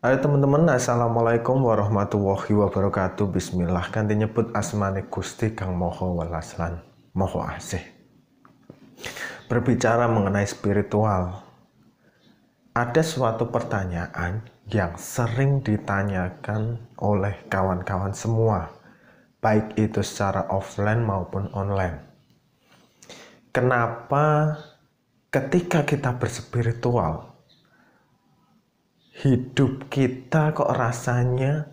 Halo teman-teman, Assalamualaikum warahmatullahi wabarakatuh. Bismillah, kanthi nyebut asmane Gusti Kang Maha Welas lan Maha Asih. Berbicara mengenai spiritual, ada suatu pertanyaan yang sering ditanyakan oleh kawan-kawan semua, baik itu secara offline maupun online. Kenapa ketika kita berspiritual, hidup kita kok rasanya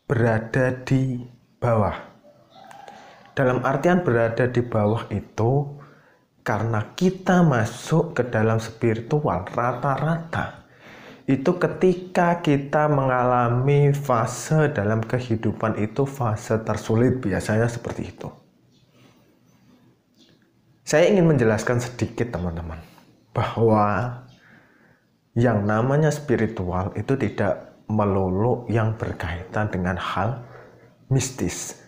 berada di bawah? Dalam artian berada di bawah itu karena kita masuk ke dalam spiritual rata-rata itu ketika kita mengalami fase dalam kehidupan itu fase tersulit, biasanya seperti itu. Saya ingin menjelaskan sedikit teman-teman bahwa yang namanya spiritual itu tidak melulu yang berkaitan dengan hal mistis,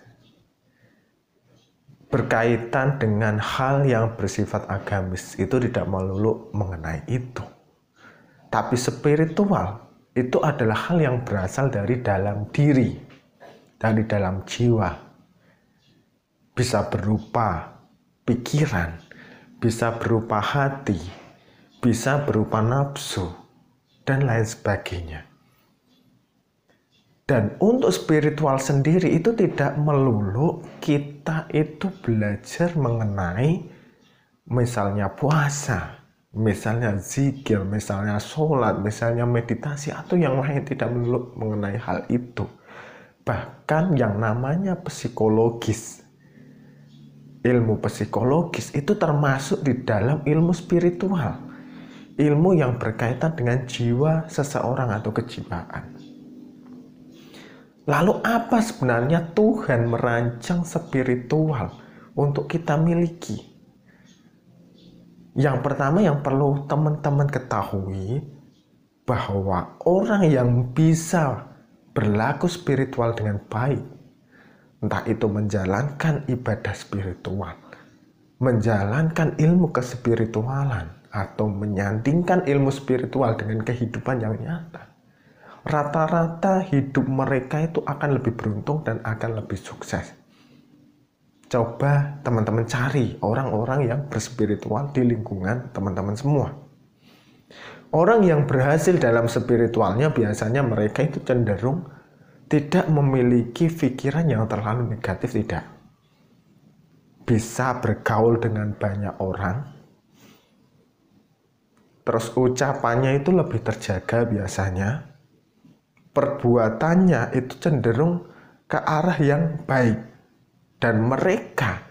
berkaitan dengan hal yang bersifat agamis, itu tidak melulu mengenai itu. Tapi spiritual itu adalah hal yang berasal dari dalam diri, dari dalam jiwa. Bisa berupa pikiran, bisa berupa hati, bisa berupa nafsu, dan lain sebagainya. Dan untuk spiritual sendiri itu tidak melulu kita itu belajar mengenai misalnya puasa, misalnya zikir, misalnya sholat, misalnya meditasi, atau yang lain, tidak melulu mengenai hal itu. Bahkan yang namanya psikologis, ilmu psikologis itu termasuk di dalam ilmu spiritual, ilmu yang berkaitan dengan jiwa seseorang atau kejiwaan. Lalu apa sebenarnya Tuhan merancang spiritual untuk kita miliki? Yang pertama yang perlu teman-teman ketahui bahwa orang yang bisa berlaku spiritual dengan baik, entah itu menjalankan ibadah spiritual, menjalankan ilmu kespiritualan, atau menyandingkan ilmu spiritual dengan kehidupan yang nyata, rata-rata hidup mereka itu akan lebih beruntung dan akan lebih sukses. Coba teman-teman cari orang-orang yang berspiritual di lingkungan teman-teman semua. Orang yang berhasil dalam spiritualnya biasanya mereka itu cenderung tidak memiliki pikiran yang terlalu negatif, tidak. Bisa bergaul dengan banyak orang, terus ucapannya itu lebih terjaga biasanya, perbuatannya itu cenderung ke arah yang baik, dan mereka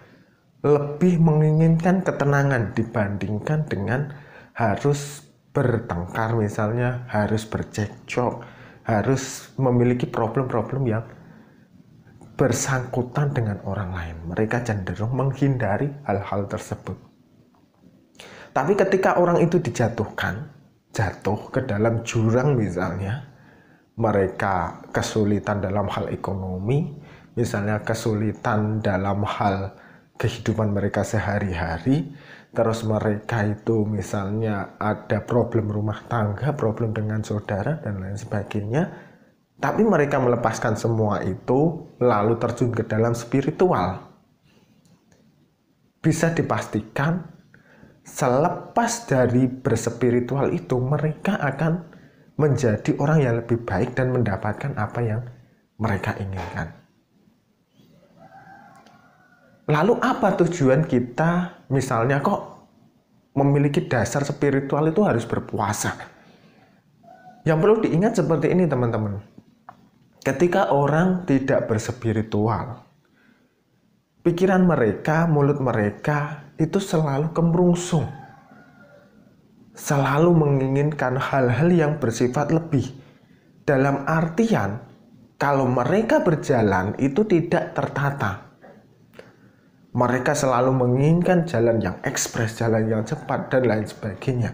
lebih menginginkan ketenangan dibandingkan dengan harus bertengkar, misalnya harus bercekcok, harus memiliki problem-problem yang bersangkutan dengan orang lain. Mereka cenderung menghindari hal-hal tersebut. Tapi ketika orang itu jatuh ke dalam jurang, misalnya mereka kesulitan dalam hal ekonomi, misalnya kesulitan dalam hal kehidupan mereka sehari-hari, terus mereka itu misalnya ada problem rumah tangga, problem dengan saudara, dan lain sebagainya, tapi mereka melepaskan semua itu lalu terjun ke dalam spiritual, bisa dipastikan selepas dari berspiritual itu mereka akan menjadi orang yang lebih baik dan mendapatkan apa yang mereka inginkan. Lalu apa tujuan kita misalnya kok memiliki dasar spiritual itu harus berpuasa? Yang perlu diingat seperti ini teman-teman. Ketika orang tidak berspiritual, pikiran mereka, mulut mereka itu selalu kemerungsung, selalu menginginkan hal-hal yang bersifat lebih. Dalam artian, kalau mereka berjalan itu tidak tertata. Mereka selalu menginginkan jalan yang ekspres, jalan yang cepat, dan lain sebagainya.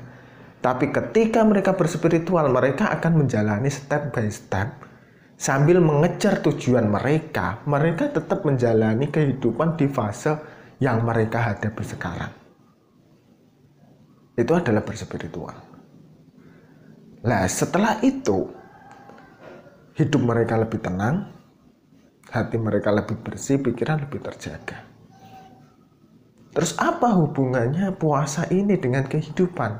Tapi ketika mereka berspiritual, mereka akan menjalani step by step. Sambil mengejar tujuan mereka, mereka tetap menjalani kehidupan di fase yang mereka hadapi sekarang. Itu adalah berspiritual. Nah, setelah itu hidup mereka lebih tenang, hati mereka lebih bersih, pikiran lebih terjaga. Terus apa hubungannya puasa ini dengan kehidupan?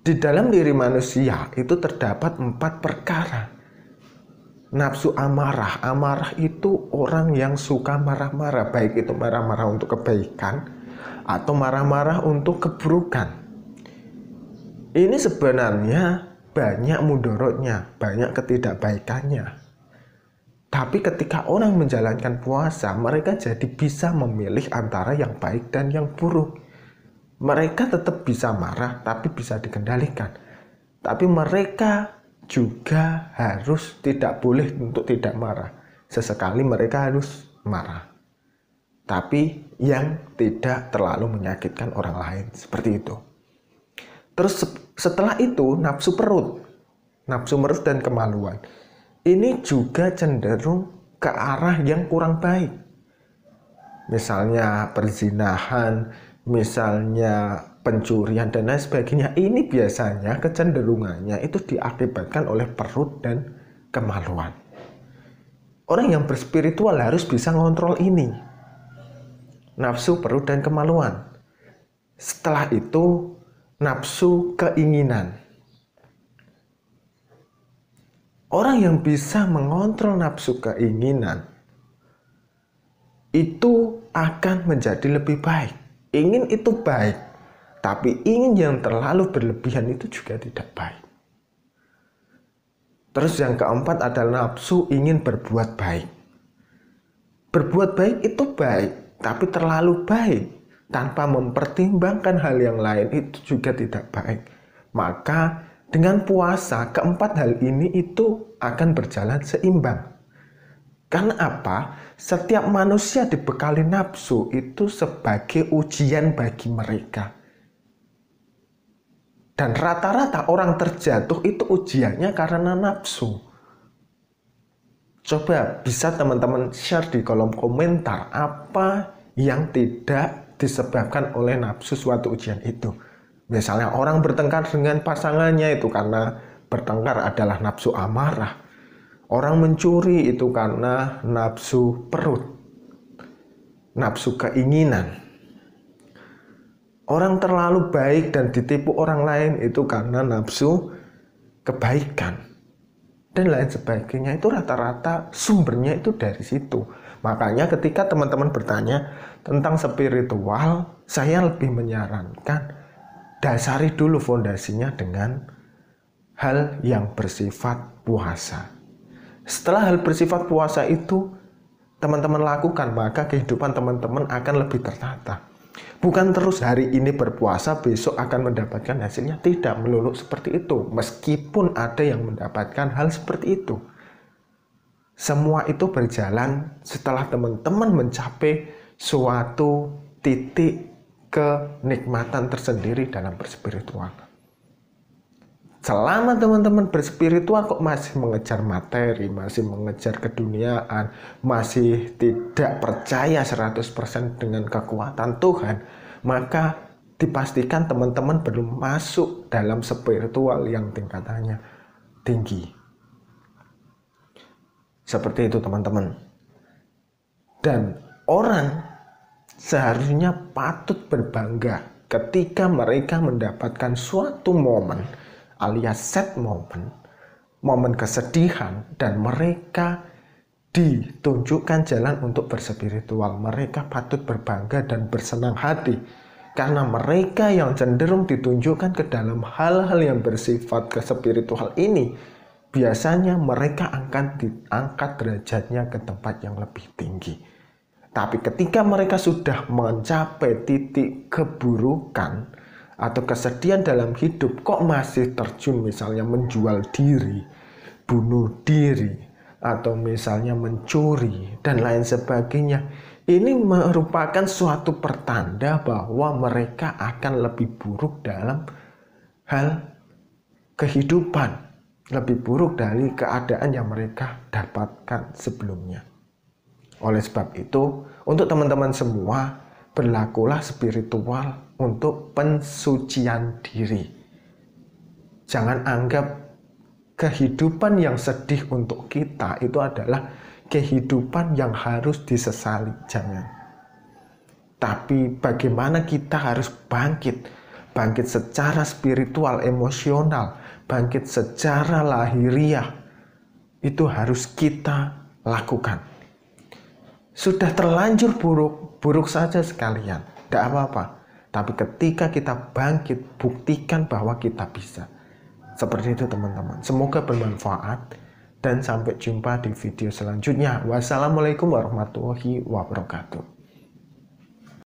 Di dalam diri manusia itu terdapat 4 perkara. Nafsu amarah. Amarah itu orang yang suka marah-marah, baik itu marah-marah untuk kebaikan atau marah-marah untuk keburukan. Ini sebenarnya banyak mudorotnya, banyak ketidakbaikannya. Tapi ketika orang menjalankan puasa, mereka jadi bisa memilih antara yang baik dan yang buruk. Mereka tetap bisa marah, tapi bisa dikendalikan. Tapi mereka juga harus tidak boleh untuk tidak marah. Sesekali mereka harus marah, tapi yang tidak terlalu menyakitkan orang lain, seperti itu. Terus setelah itu nafsu perut dan kemaluan. Ini juga cenderung ke arah yang kurang baik. Misalnya perzinahan, misalnya pencurian dan lain sebagainya. Ini biasanya kecenderungannya itu diakibatkan oleh perut dan kemaluan. Orang yang berspiritual harus bisa ngontrol ini, nafsu, perut, dan kemaluan. Setelah itu nafsu keinginan. Orang yang bisa mengontrol nafsu keinginan itu akan menjadi lebih baik. Ingin itu baik, tapi ingin yang terlalu berlebihan itu juga tidak baik. Terus yang keempat adalah nafsu ingin berbuat baik. Berbuat baik itu baik, tapi terlalu baik tanpa mempertimbangkan hal yang lain itu juga tidak baik. Maka dengan puasa, keempat hal ini itu akan berjalan seimbang. Karena apa? Setiap manusia dibekali nafsu itu sebagai ujian bagi mereka. Dan rata-rata orang terjatuh itu ujiannya karena nafsu. Coba bisa teman-teman share di kolom komentar apa yang tidak disebabkan oleh nafsu suatu ujian itu. Misalnya orang bertengkar dengan pasangannya itu karena bertengkar adalah nafsu amarah. Orang mencuri itu karena nafsu perut, nafsu keinginan. Orang terlalu baik dan ditipu orang lain itu karena nafsu kebaikan. Dan lain sebagainya, itu rata-rata sumbernya itu dari situ. Makanya ketika teman-teman bertanya tentang spiritual, saya lebih menyarankan dasari dulu fondasinya dengan hal yang bersifat puasa. Setelah hal bersifat puasa itu teman-teman lakukan, maka kehidupan teman-teman akan lebih tertata. Bukan terus hari ini berpuasa, besok akan mendapatkan hasilnya. Tidak melulu seperti itu. Meskipun ada yang mendapatkan hal seperti itu. Semua itu berjalan setelah teman-teman mencapai suatu titik kenikmatan tersendiri dalam berspiritual. Selama teman-teman berspiritual kok masih mengejar materi, masih mengejar keduniaan, masih tidak percaya 100% dengan kekuatan Tuhan, maka dipastikan teman-teman belum masuk dalam spiritual yang tingkatannya tinggi. Seperti itu teman-teman. Dan orang seharusnya patut berbangga ketika mereka mendapatkan suatu momen alias set momen kesedihan, dan mereka ditunjukkan jalan untuk berspiritual. Mereka patut berbangga dan bersenang hati karena mereka yang cenderung ditunjukkan ke dalam hal-hal yang bersifat kespiritual ini, biasanya mereka akan diangkat derajatnya ke tempat yang lebih tinggi. Tapi ketika mereka sudah mencapai titik keburukan atau kesedihan dalam hidup, kok masih terjun misalnya menjual diri, bunuh diri, atau misalnya mencuri, dan lain sebagainya. Ini merupakan suatu pertanda bahwa mereka akan lebih buruk dalam hal kehidupan, lebih buruk dari keadaan yang mereka dapatkan sebelumnya. Oleh sebab itu, untuk teman-teman semua, berlakulah spiritual untuk pensucian diri. Jangan anggap kehidupan yang sedih untuk kita itu adalah kehidupan yang harus disesali. Jangan. Tapi bagaimana kita harus bangkit secara spiritual, emosional, bangkit secara lahiriah, itu harus kita lakukan. Sudah terlanjur buruk saja sekalian, tidak apa-apa. Tapi ketika kita bangkit, buktikan bahwa kita bisa. Seperti itu teman-teman. Semoga bermanfaat dan sampai jumpa di video selanjutnya. Wassalamualaikum warahmatullahi wabarakatuh.